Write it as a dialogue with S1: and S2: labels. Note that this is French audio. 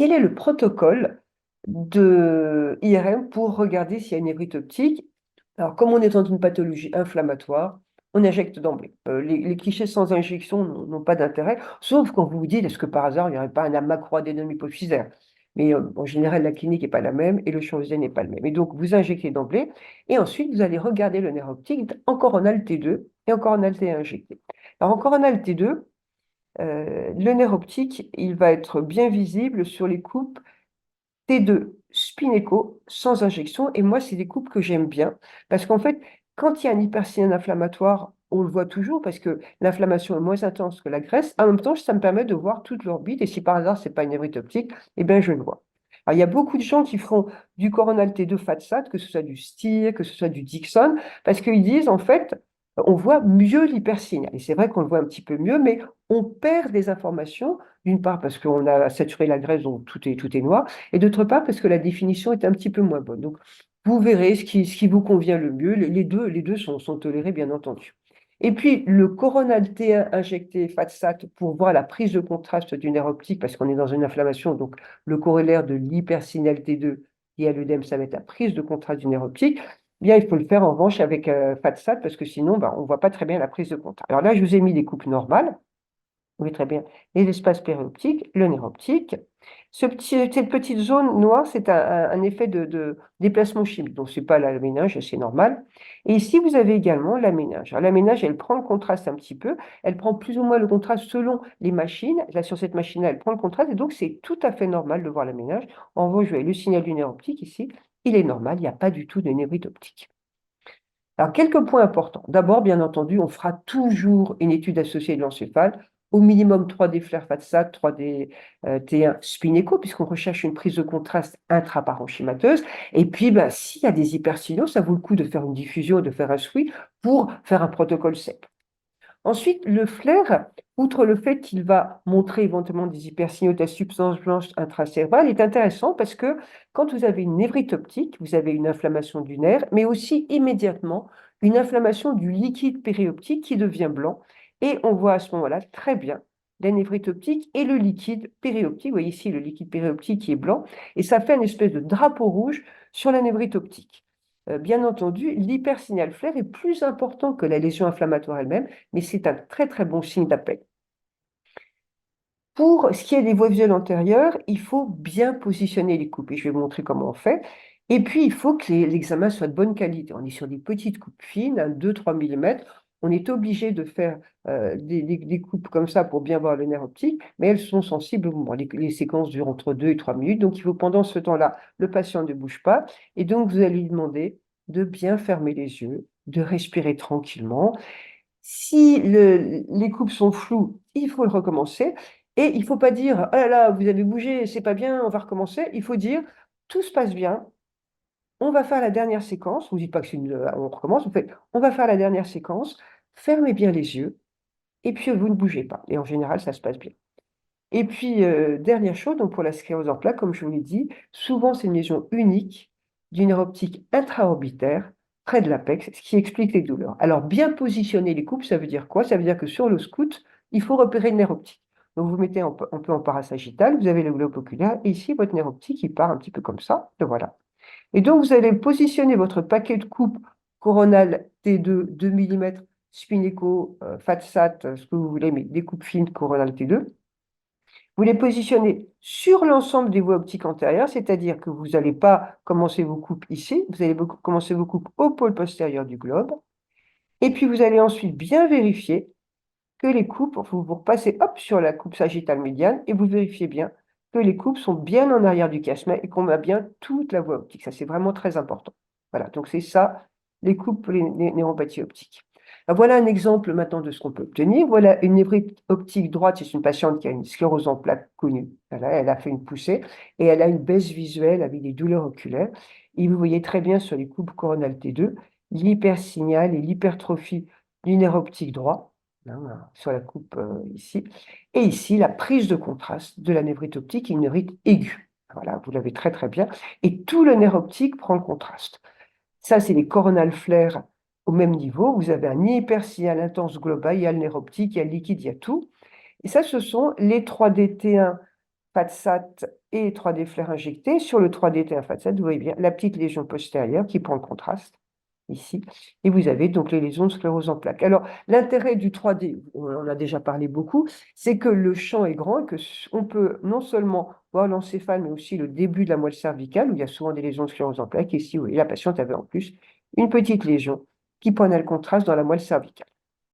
S1: Quel est le protocole de IRM pour regarder s'il y a une névrite optique? Alors, comme on est dans une pathologie inflammatoire, on injecte d'emblée. Les clichés sans injection n'ont pas d'intérêt, sauf quand vous vous dites, est-ce que par hasard, il n'y aurait pas un macroadénome hypophysaire? Mais en général, la clinique n'est pas la même et le chirurgien n'est pas le même. Et donc, vous injectez d'emblée et ensuite, vous allez regarder le nerf optique en coronal T2 et en coronal T1 injecté. Alors, en coronal T2, le nerf optique, il va être bien visible sur les coupes T2 Spineco sans injection. Et moi, c'est des coupes que j'aime bien parce qu'en fait, quand il y a un hyperciné inflammatoire, on le voit toujours parce que l'inflammation est moins intense que la graisse. En même temps, ça me permet de voir toute l'orbite. Et si par hasard, ce n'est pas une névrite optique, eh bien, je le vois. Alors, il y a beaucoup de gens qui font du coronal T2 FATSAT, que ce soit du STIR, que ce soit du Dixon, parce qu'ils disent, en fait, on voit mieux l'hypersignal. Et c'est vrai qu'on le voit un petit peu mieux, mais on perd des informations, d'une part parce qu'on a saturé la graisse, donc tout est noir, et d'autre part parce que la définition est un petit peu moins bonne. Donc, vous verrez ce qui vous convient le mieux. Les deux sont tolérés, bien entendu. Et puis, le coronal T1 injecté FATSAT pour voir la prise de contraste du nerf optique, parce qu'on est dans une inflammation, donc le corollaire de l'hypersignal T2 et à l'œdème, ça va être la prise de contraste du nerf optique. Bien, il faut le faire en revanche avec FATSAT, parce que sinon, ben, on ne voit pas très bien la prise de contraste. Alors là, je vous ai mis des coupes normales. Oui, très bien. Les espaces périoptiques, le nerf optique. Cette petite zone noire, c'est un effet de déplacement chimique. Donc, ce n'est pas la méninge, c'est normal. Et ici, vous avez également la méninge. Alors, la méninge, elle prend le contraste un petit peu. Elle prend plus ou moins le contraste selon les machines. Là, sur cette machine-là, elle prend le contraste. Et donc, c'est tout à fait normal de voir la méninge. En revanche, vous voyez le signal du nerf optique ici. Il est normal. Il n'y a pas du tout de névrite optique. Alors, quelques points importants. D'abord, bien entendu, on fera toujours une étude associée de l'encéphale, au minimum 3D flair FATSAT, 3D T1 Spineco, puisqu'on recherche une prise de contraste intraparenchymateuse. Et puis, ben, s'il y a des hypersignaux, ça vaut le coup de faire une diffusion, de faire un SWI pour faire un protocole CEP. Ensuite, le flair, outre le fait qu'il va montrer éventuellement des hypersignaux de la substance blanche intracérébrale, est intéressant parce que quand vous avez une névrite optique, vous avez une inflammation du nerf, mais aussi immédiatement une inflammation du liquide périoptique qui devient blanc. Et on voit à ce moment-là très bien la névrite optique et le liquide périoptique. Vous voyez ici le liquide périoptique qui est blanc, et ça fait une espèce de drapeau rouge sur la névrite optique. Bien entendu, l'hypersignal flair est plus important que la lésion inflammatoire elle-même, mais c'est un très très bon signe d'appel. Pour ce qui est des voies visuelles antérieures, il faut bien positionner les coupes, et je vais vous montrer comment on fait. Et puis, il faut que l'examen soit de bonne qualité. On est sur des petites coupes fines, 2-3 mm. On est obligé de faire des coupes comme ça pour bien voir le nerf optique, mais elles sont sensibles au mouvement. Les séquences durent entre 2 et 3 minutes, donc il faut pendant ce temps-là, le patient ne bouge pas, et donc vous allez lui demander de bien fermer les yeux, de respirer tranquillement. Si les coupes sont floues, il faut le recommencer. Et il ne faut pas dire, oh là là, vous avez bougé, c'est pas bien, on va recommencer. Il faut dire, tout se passe bien, on va faire la dernière séquence. Vous ne dites pas que on recommence, vous faites, on va faire la dernière séquence, fermez bien les yeux, et puis vous ne bougez pas. Et en général, ça se passe bien. Et puis, dernière chose, donc pour la sclérose en plaques, comme je vous l'ai dit, souvent c'est une lésion unique du nerf optique intraorbitaire près de l'apex, ce qui explique les douleurs. Alors, bien positionner les coupes, ça veut dire quoi? Ça veut dire que sur le scout, il faut repérer le nerf optique. Donc, vous mettez un peu en parasagittal, vous avez le globe oculaire, et ici, votre nerf optique, il part un petit peu comme ça, et voilà. Et donc, vous allez positionner votre paquet de coupes coronales T2, 2 mm, Spineco, FATSAT, ce que vous voulez, mais des coupes fines coronales T2. Vous les positionnez sur l'ensemble des voies optiques antérieures, c'est-à-dire que vous n'allez pas commencer vos coupes ici, vous allez commencer vos coupes au pôle postérieur du globe. Et puis vous allez ensuite bien vérifier que les coupes, vous repassez hop sur la coupe sagittale médiane et vous vérifiez bien que les coupes sont bien en arrière du chiasme et qu'on a bien toute la voie optique. Ça, c'est vraiment très important. Voilà, donc c'est ça, les coupes pour les neuropathies optiques. Alors, voilà un exemple maintenant de ce qu'on peut obtenir. Voilà une névrite optique droite, c'est une patiente qui a une sclérose en plaques connue. Elle a fait une poussée et elle a une baisse visuelle avec des douleurs oculaires. Et vous voyez très bien sur les coupes coronales T2 l'hypersignal et l'hypertrophie du nerf optique droit, hein, sur la coupe ici. Et ici, la prise de contraste de la névrite optique, une névrite aiguë. Voilà, vous l'avez très très bien. Et tout le nerf optique prend le contraste. Ça, c'est les coronal flares au même niveau. Vous avez un hypersignal intense global, il y a le nerf optique, il y a le liquide, il y a tout. Et ça, ce sont les 3D T1 FATSAT et 3D flair injecté. Sur le 3D T1 façade, vous voyez bien la petite lésion postérieure qui prend le contraste ici. Et vous avez donc les lésions de sclérose en plaques. Alors, l'intérêt du 3D, on en a déjà parlé beaucoup, c'est que le champ est grand et que on peut non seulement voir l'encéphale, mais aussi le début de la moelle cervicale, où il y a souvent des lésions de sclérose en plaques. Et ici, oui, la patiente avait en plus une petite lésion qui prenait le contraste dans la moelle cervicale.